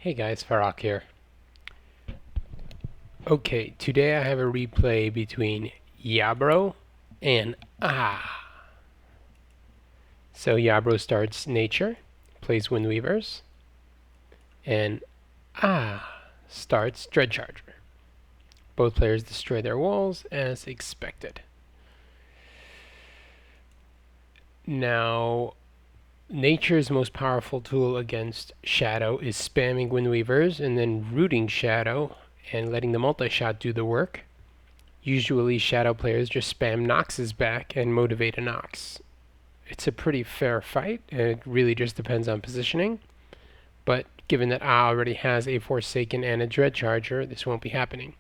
Hey guys, Farrak here. Okay, today I have a replay between YaBroo and ahha. So YaBroo starts Nature, plays Windweavers, and ahha starts Dreadcharger. Both players destroy their walls as expected. Now, Nature's most powerful tool against Shadow is spamming Windweavers and then rooting Shadow and letting the multi-shot do the work. Usually Shadow players just spam Nox's back and motivate a Nox. It's a pretty fair fight, and it really just depends on positioning. But given that ahha already has a Forsaken and a Dreadcharger, this won't be happening.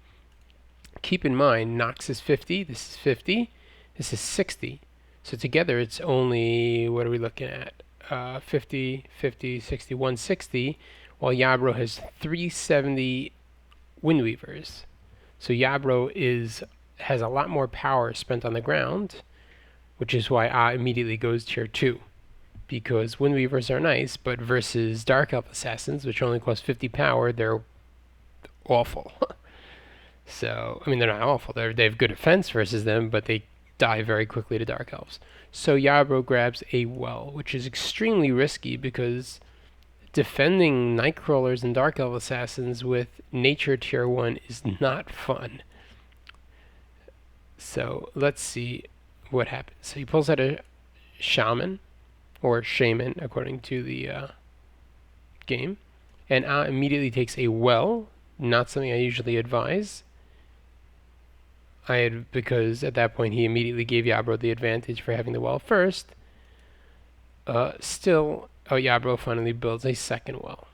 Keep in mind, Nox is 50, this is 50, this is 60. So together it's only, what are we looking at? 50, 50, 60, 160, while YaBroo has 370 Windweavers. So YaBroo has a lot more power spent on the ground, which is why ahha immediately goes tier 2. Because Windweavers are nice, but versus Dark Elf Assassins, which only cost 50 power, they're awful. So, I mean, they're not awful. They have good defense versus them, but they die very quickly to Dark Elves. So YaBroo grabs a well, which is extremely risky because defending Nightcrawlers and Dark Elf Assassins with Nature tier 1 is not fun. So let's see what happens. So he pulls out a Shaman, or Shaman according to the game, and ahha immediately takes a well, not something I usually advise. Because at that point he immediately gave YaBroo the advantage for having the well first. YaBroo finally builds a second well.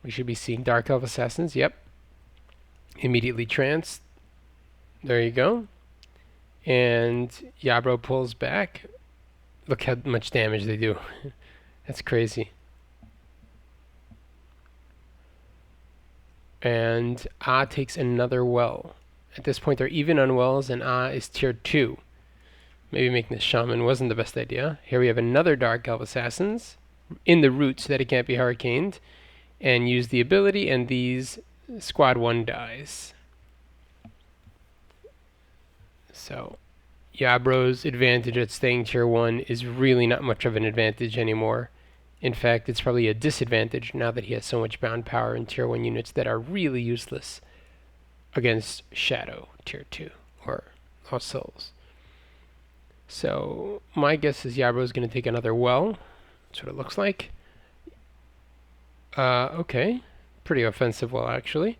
We should be seeing Dark Elf Assassins, yep. Immediately trance. There you go. And YaBroo pulls back. Look how much damage they do. That's crazy. And ahha takes another well. At this point they're even on wells, and ahha is tier 2. Maybe making the Shaman wasn't the best idea. Here we have another Dark Elf Assassins in the root so that it can't be hurricaned, and use the ability, and these squad 1 dies. So YaBroo's advantage at staying tier 1 is really not much of an advantage anymore. In fact, it's probably a disadvantage now that he has so much bound power in tier 1 units that are really useless against Shadow tier 2 or Lost Souls. So my guess is YaBroo is going to take another well. That's what it looks like. Okay, pretty offensive well actually.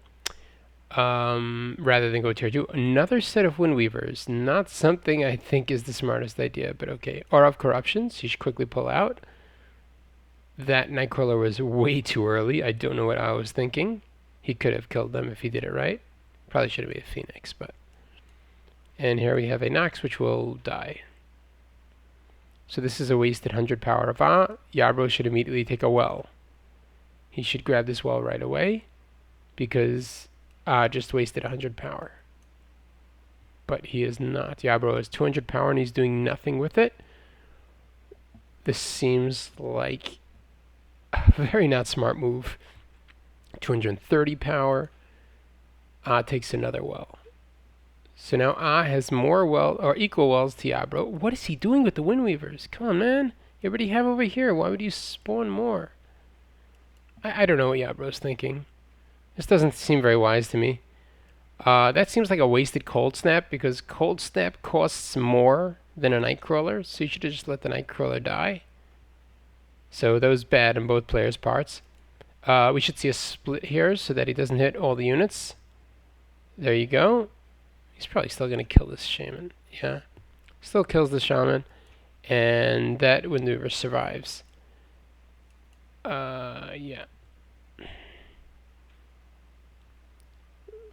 Rather than go tier 2. Another set of Windweavers. Not something I think is the smartest idea, but okay. Aura of Corruptions, you should quickly pull out. That Nightcrawler was way too early. I don't know what I was thinking. He could have killed them if he did it right. Probably should have been a Phoenix, but... And here we have a Nox, which will die. So this is a wasted 100 power of ahha. YaBroo should immediately take a well. He should grab this well right away, because ahha just wasted 100 power. But he is not. YaBroo has 200 power and he's doing nothing with it. This seems like a very not smart move. 230 power. ahha takes another well. So now ahha has more well or equal wells to YaBroo. What is he doing with the Windweavers? Come on, man. You already have over here. Why would you spawn more? I don't know what YaBroo's thinking. This doesn't seem very wise to me. That seems like a wasted Cold Snap, because Cold Snap costs more than a Nightcrawler, so you should have just let the Nightcrawler die. So that was bad on both players' parts. We should see a split here so that he doesn't hit all the units. There you go. He's probably still going to kill this Shaman. Yeah. Still kills the Shaman. And that Windweaver survives. Yeah.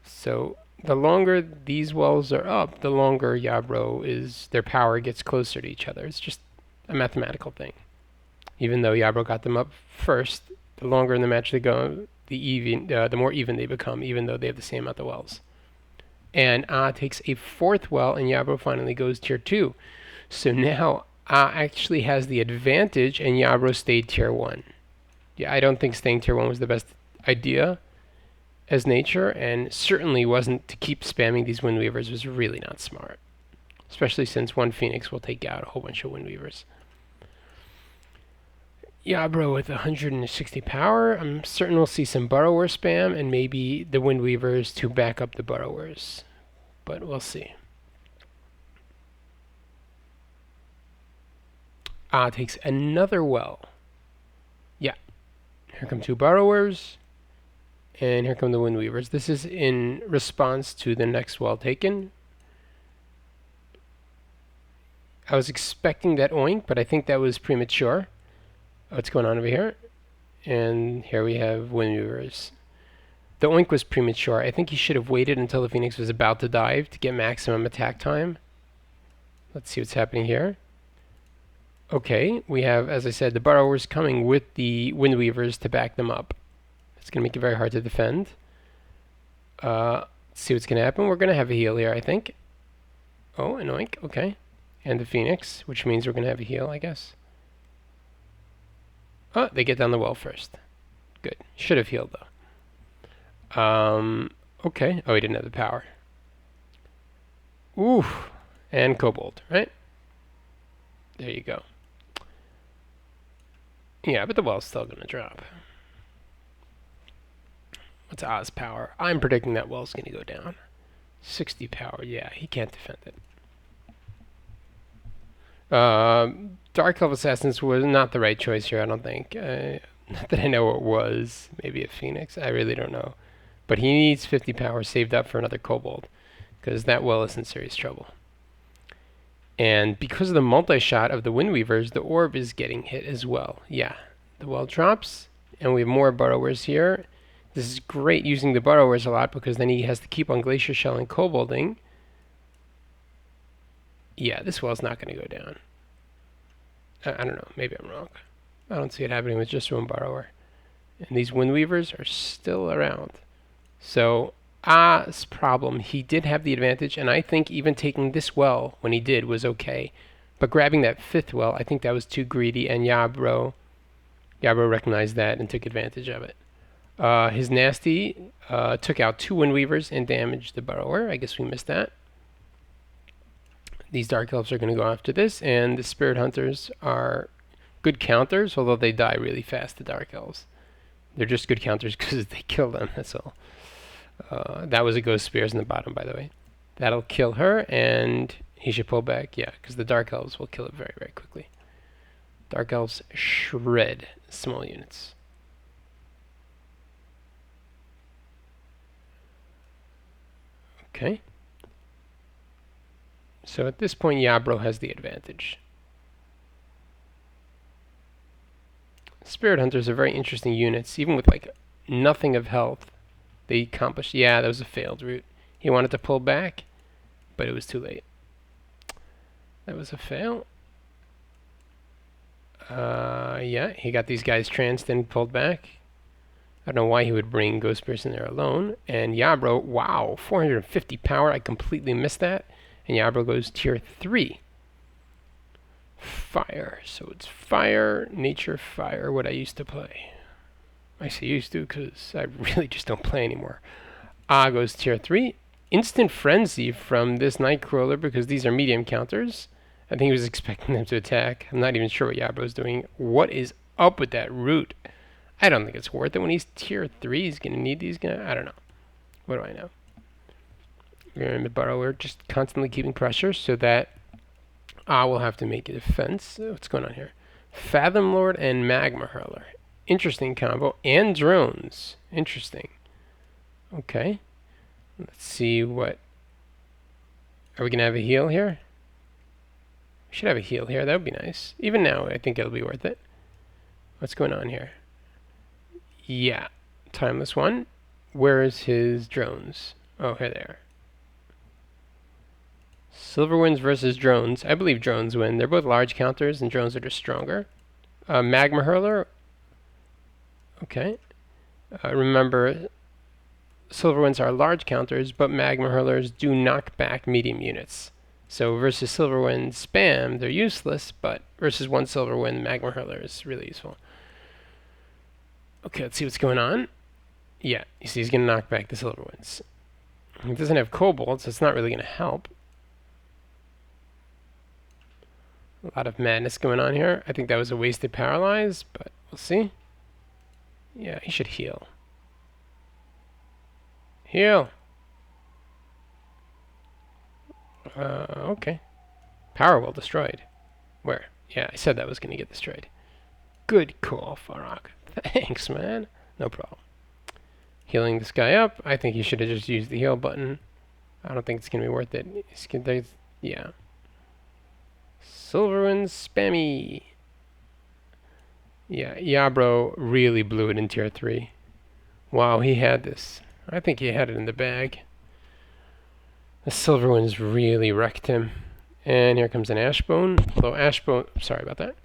So the longer these wells are up, the longer YaBroo their power gets closer to each other. It's just a mathematical thing. Even though YaBroo got them up first, the longer in the match they go, the more even they become, even though they have the same amount of wells. And ahha takes a 4th well, and YaBroo finally goes tier 2. So now ahha actually has the advantage, and YaBroo stayed tier 1. Yeah, I don't think staying tier 1 was the best idea as nature, and certainly wasn't to keep spamming these Windweavers was really not smart. Especially since one Phoenix will take out a whole bunch of Windweavers. YaBroo with 160 power. I'm certain we'll see some Burrower spam and maybe the Windweavers to back up the Burrowers. But we'll see. Takes another well. Yeah. Here come 2 Burrowers. And here come the Windweavers. This is in response to the next well taken. I was expecting that oink, but I think that was premature. What's going on over here? And here we have Windweavers. The oink was premature. I think he should have waited until the Phoenix was about to dive to get maximum attack time. Let's see what's happening here. Okay, we have, as I said, the Burrowers coming with the Windweavers to back them up. It's going to make it very hard to defend. Let's see what's going to happen. We're going to have a heal here, I think. Oh, an oink. Okay. And the Phoenix, which means we're going to have a heal, I guess. Oh, they get down the well first. Good. Should have healed, though. Okay. Oh, he didn't have the power. Oof. And Kobold, right? There you go. Yeah, but the well's still going to drop. What's Ah's power? I'm predicting that well's going to go down. 60 power. Yeah, he can't defend it. Dark Elf Assassins was not the right choice here, I don't think. Not that I know it was. Maybe a Phoenix. I really don't know. But he needs 50 power saved up for another Kobold, because that well is in serious trouble. And because of the multi-shot of the Windweavers, the orb is getting hit as well. Yeah, the well drops, and we have more Burrowers here. This is great using the Burrowers a lot, because then he has to keep on Glacier Shell and Kobolding. Yeah, this well's not going to go down. I don't know. Maybe I'm wrong. I don't see it happening with just one Burrower. And these Windweavers are still around. So, Ah's problem, he did have the advantage, and I think even taking this well when he did was okay. But grabbing that 5th well, I think that was too greedy, and YaBroo recognized that and took advantage of it. His Nasty took out 2 Windweavers and damaged the Burrower. I guess we missed that. These Dark Elves are going to go after this, and the Spirit Hunters are good counters, although they die really fast, the Dark Elves. They're just good counters because they kill them, that's all. That was a Ghost Spears in the bottom, by the way. That'll kill her, and he should pull back. Yeah, because the Dark Elves will kill it very, very quickly. Dark Elves shred small units. Okay. So at this point, YaBroo has the advantage. Spirit Hunters are very interesting units, even with like nothing of health. They accomplished. Yeah, that was a failed route. He wanted to pull back, but it was too late. That was a fail. Yeah, he got these guys tranced and pulled back. I don't know why he would bring Ghost Spears in there alone. And YaBroo, wow, 450 power. I completely missed that. And YaBroo goes tier 3. Fire. So it's fire, nature, fire, what I used to play. I say used to because I really just don't play anymore. Goes tier 3. Instant Frenzy from this Nightcrawler because these are medium counters. I think he was expecting them to attack. I'm not even sure what YaBroo's doing. What is up with that root? I don't think it's worth it. When he's tier 3, he's going to need these guys. I don't know. What do I know? And the Burrower just constantly keeping pressure so that will have to make a defense. What's going on here? Fathom Lord and Magma Hurler. Interesting combo. And drones. Interesting. Okay. Let's see what... Are we going to have a heal here? We should have a heal here. That would be nice. Even now, I think it'll be worth it. What's going on here? Yeah. Timeless one. Where is his drones? Oh, here they are. Silver wins versus drones. I believe drones win. They're both large counters, and drones are just stronger. Magma Hurler. Okay. Remember, silver winds are large counters, but magma hurlers do knock back medium units. So versus silver wind spam, they're useless, but versus one silver wind, magma hurler is really useful. Okay, let's see what's going on. Yeah, you see he's going to knock back the silver ones. He doesn't have cobalt, so it's not really going to help. A lot of madness going on here. I think that was a wasted paralyze, but we'll see. Yeah, he should heal. Heal! Okay. Power well destroyed. Where? Yeah, I said that was going to get destroyed. Good call, Farrak. Thanks, man. No problem. Healing this guy up. I think he should have just used the heal button. I don't think it's going to be worth it. Yeah. Silver and spammy. Yeah, YaBroo really blew it in tier 3. Wow, he had this. I think he had it in the bag. The silver ones really wrecked him. And here comes an Ashbone. Although Ashbone, sorry about that.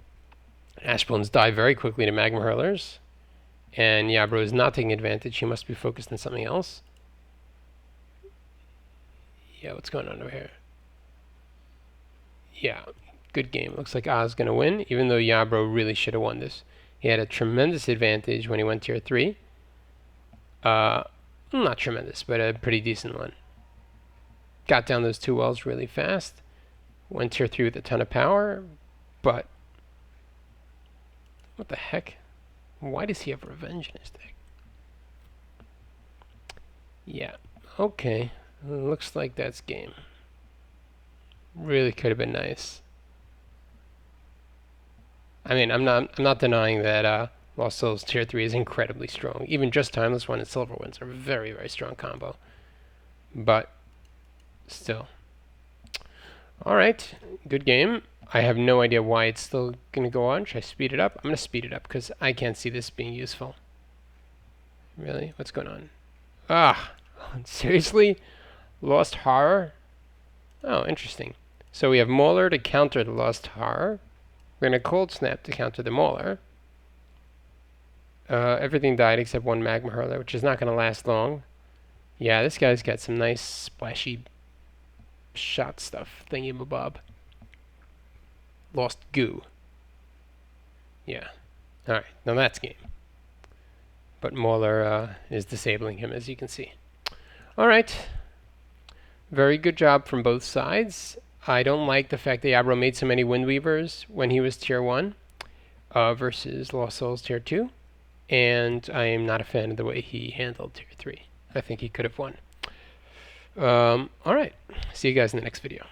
Ashbones die very quickly to magma hurlers. And YaBroo is not taking advantage. He must be focused on something else. Yeah, what's going on over here? Yeah, good game. Looks like Ah's going to win, even though YaBroo really should have won this. He had a tremendous advantage when he went tier 3. Not tremendous, but a pretty decent one. Got down those 2 wells really fast. Went tier 3 with a ton of power, but what the heck? Why does he have revenge in his deck? Yeah, okay. Looks like that's game. Really could have been nice. I mean, I'm not denying that Lost Souls tier 3 is incredibly strong. Even just Timeless 1 and Silver Ones are a very, very strong combo. But still. Alright, good game. I have no idea why it's still going to go on. Should I speed it up? I'm going to speed it up because I can't see this being useful. Really? What's going on? Ah! Seriously? Lost Horror? Oh, interesting. So we have Mauler to counter the Lost Horror. We're going to Cold Snap to counter the Mauler. Everything died except one Magma Hurler, which is not going to last long. Yeah, this guy's got some nice splashy shot stuff. Thingy-mabob. Lost Goo. Yeah. Alright, now that's game. But Mauler is disabling him, as you can see. Alright. Very good job from both sides. I don't like the fact that YaBroo made so many Windweavers when he was tier 1 versus Lost Souls tier 2. And I am not a fan of the way he handled tier 3. I think he could have won. Alright. See you guys in the next video.